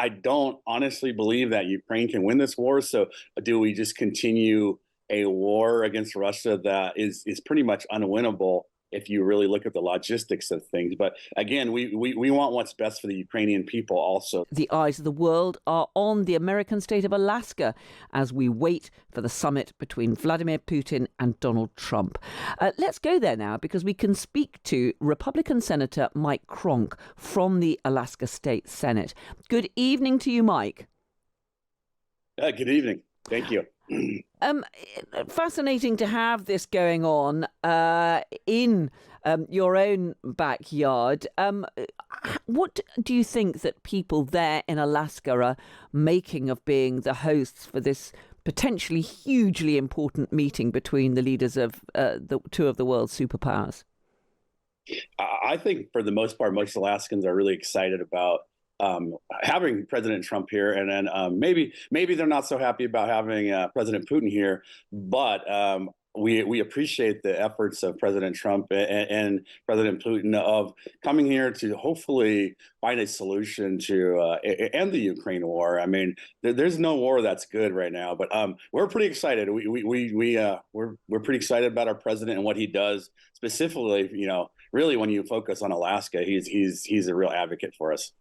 I don't honestly believe that Ukraine can win this war. So do we just continue a war against Russia that is pretty much unwinnable if you really look at the logistics of things? But again, we want what's best for the Ukrainian people also. The eyes of the world are on the American state of Alaska as we wait for the summit between Vladimir Putin and Donald Trump. Let's go there now, because we can speak to Republican Senator Mike Cronk from the Alaska State Senate. Good evening to you, Mike. Good evening. Thank you. Fascinating to have this going on in your own backyard. What do you think that people there in Alaska are making of being the hosts for this potentially hugely important meeting between the leaders of the two of the world's superpowers? I think for the most part, most Alaskans are really excited about having President Trump here, and then maybe they're not so happy about having President Putin here, but we appreciate the efforts of President Trump and President Putin of coming here to hopefully find a solution to end the Ukraine war. I mean, there's no war that's good right now, but we're pretty excited. We're pretty excited about our president and what he does specifically. Really, when you focus on Alaska, he's a real advocate for us.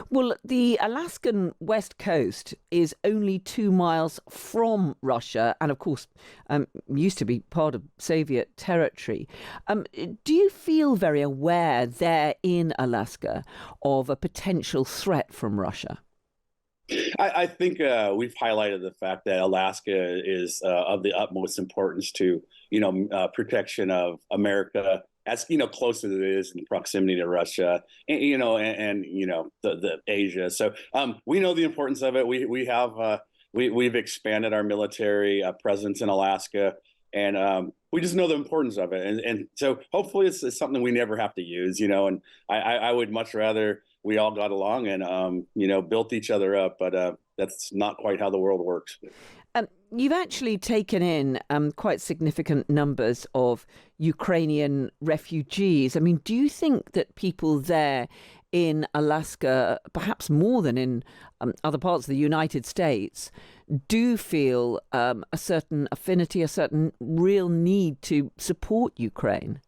Well, the Alaskan West Coast is only 2 miles from Russia and, of course, used to be part of Soviet territory. Do you feel very aware there in Alaska of a potential threat from Russia? I think we've highlighted the fact that Alaska is of the utmost importance to, protection of America, as close as it is in proximity to Russia, and the Asia. So we know the importance of it. We've expanded our military presence in Alaska, and we just know the importance of it. And so hopefully it's something we never have to use. And I would much rather we all got along and built each other up, but that's not quite how the world works. You've actually taken in quite significant numbers of Ukrainian refugees. I mean, do you think that people there in Alaska, perhaps more than in other parts of the United States, do feel a certain affinity, a certain real need to support Ukraine?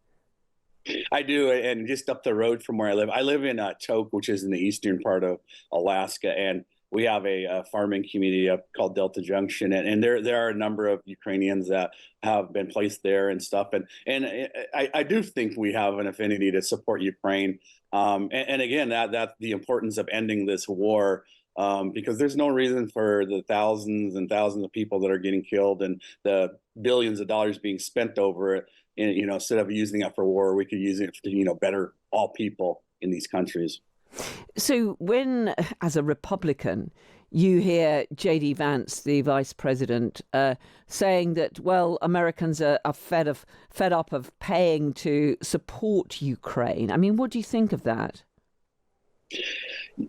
I do, and just up the road from where I live in Tok, which is in the eastern part of Alaska, and we have a farming community called Delta Junction, and there are a number of Ukrainians that have been placed there and stuff, and I do think we have an affinity to support Ukraine, and again that the importance of ending this war. Because there's no reason for the thousands and thousands of people that are getting killed and the billions of dollars being spent over it. And, instead of using it for war, we could use it to, better all people in these countries. So when, as a Republican, you hear J.D. Vance, the vice president, saying that, well, Americans are fed up of paying to support Ukraine. I mean, what do you think of that?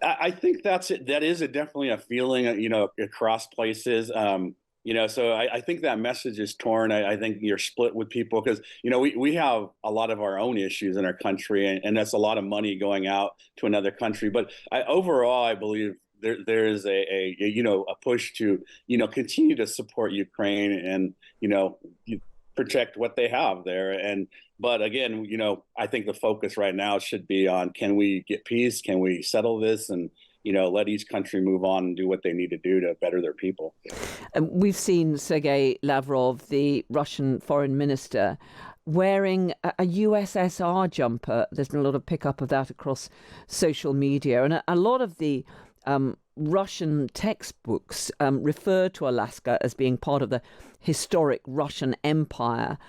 I think that is definitely a feeling, across places. So I think that message is torn. I think you're split with people because, we have a lot of our own issues in our country, and that's a lot of money going out to another country. But overall, I believe there is a push to, continue to support Ukraine and, protect what they have there. But again, I think the focus right now should be on, can we get peace? Can we settle this? And, let each country move on and do what they need to do to better their people. We've seen Sergei Lavrov, the Russian foreign minister, wearing a USSR jumper. There's been a lot of pickup of that across social media. And a lot of the Russian textbooks refer to Alaska as being part of the historic Russian Empire.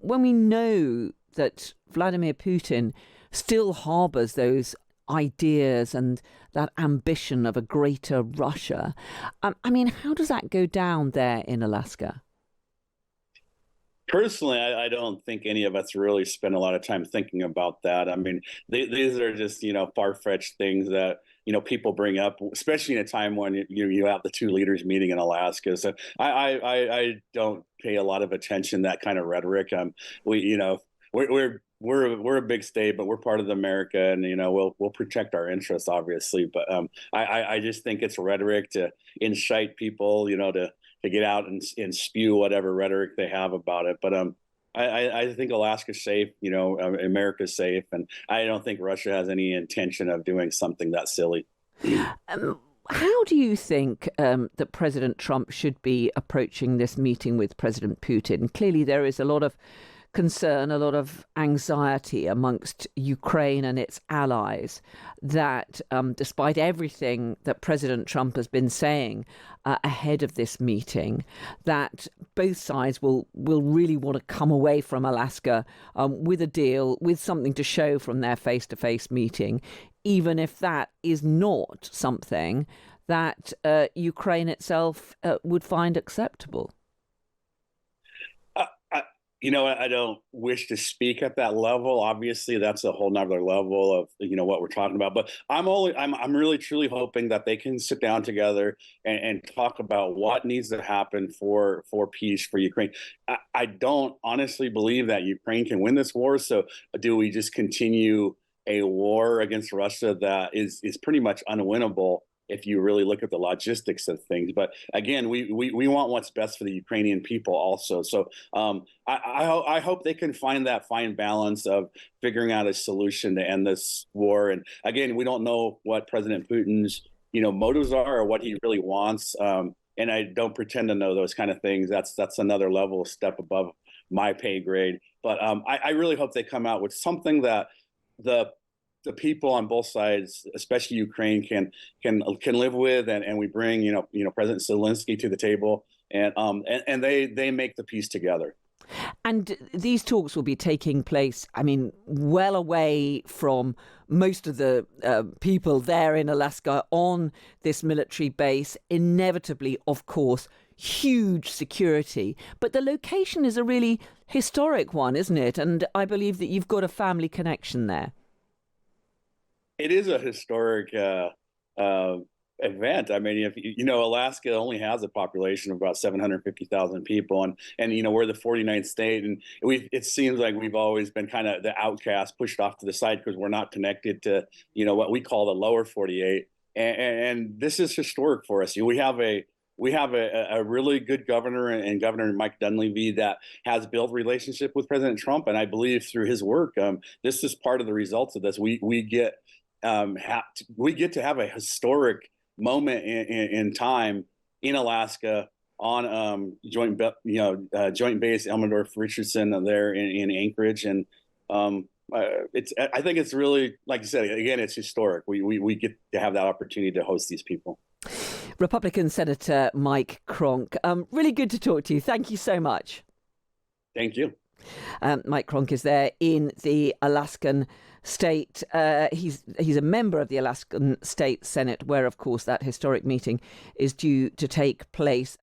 When we know that Vladimir Putin still harbors those ideas and that ambition of a greater Russia, I mean, how does that go down there in Alaska? Personally, I don't think any of us really spend a lot of time thinking about that. I mean, these are just, far-fetched things that, people bring up, especially in a time when you have the two leaders meeting in Alaska. So I don't pay a lot of attention to that kind of rhetoric. We're we're a big state, but we're part of America, and we'll protect our interests, obviously. But I just think it's rhetoric to incite people, to get out and spew whatever rhetoric they have about it. But I think Alaska's safe, America's safe, and I don't think Russia has any intention of doing something that silly. How do you think that President Trump should be approaching this meeting with President Putin? Clearly, there is a lot of concern, a lot of anxiety amongst Ukraine and its allies that despite everything that President Trump has been saying ahead of this meeting, that both sides will really want to come away from Alaska with a deal, with something to show from their face-to-face meeting, even if that is not something that Ukraine itself would find acceptable. I don't wish to speak at that level. Obviously, that's a whole nother level of what we're talking about. But I'm really truly hoping that they can sit down together and talk about what needs to happen for peace for Ukraine. I don't honestly believe that Ukraine can win this war. So do we just continue a war against Russia that is pretty much unwinnable if you really look at the logistics of things? But again, we want what's best for the Ukrainian people also. So I hope they can find that fine balance of figuring out a solution to end this war. And again, we don't know what President Putin's motives are or what he really wants. And I don't pretend to know those kind of things. That's another level, step above my pay grade. But I really hope they come out with something that the people on both sides, especially Ukraine, can live with, and we bring President Zelensky to the table, and they make the peace together. And these talks will be taking place, I mean, well away from most of the people there in Alaska on this military base. Inevitably, of course, huge security. But the location is a really historic one, isn't it? And I believe that you've got a family connection there. It is a historic event. I mean, if Alaska only has a population of about 750,000 people, and we're the 49th state, and it seems like we've always been kind of the outcast, pushed off to the side because we're not connected to what we call the lower 48, and this is historic for us. We have a really good governor, and Governor Mike Dunleavy, that has built relationship with President Trump, and I believe through his work, this is part of the results of this. We get to have a historic moment in time in Alaska on joint base Elmendorf Richardson there in Anchorage, and I think it's really, like you said, again, it's historic. We get to have that opportunity to host these people. Republican Senator Mike Cronk, really good to talk to you. Thank you so much. Thank you. Mike Cronk is there in the Alaskan state. He's a member of the Alaskan State Senate, where, of course, that historic meeting is due to take place.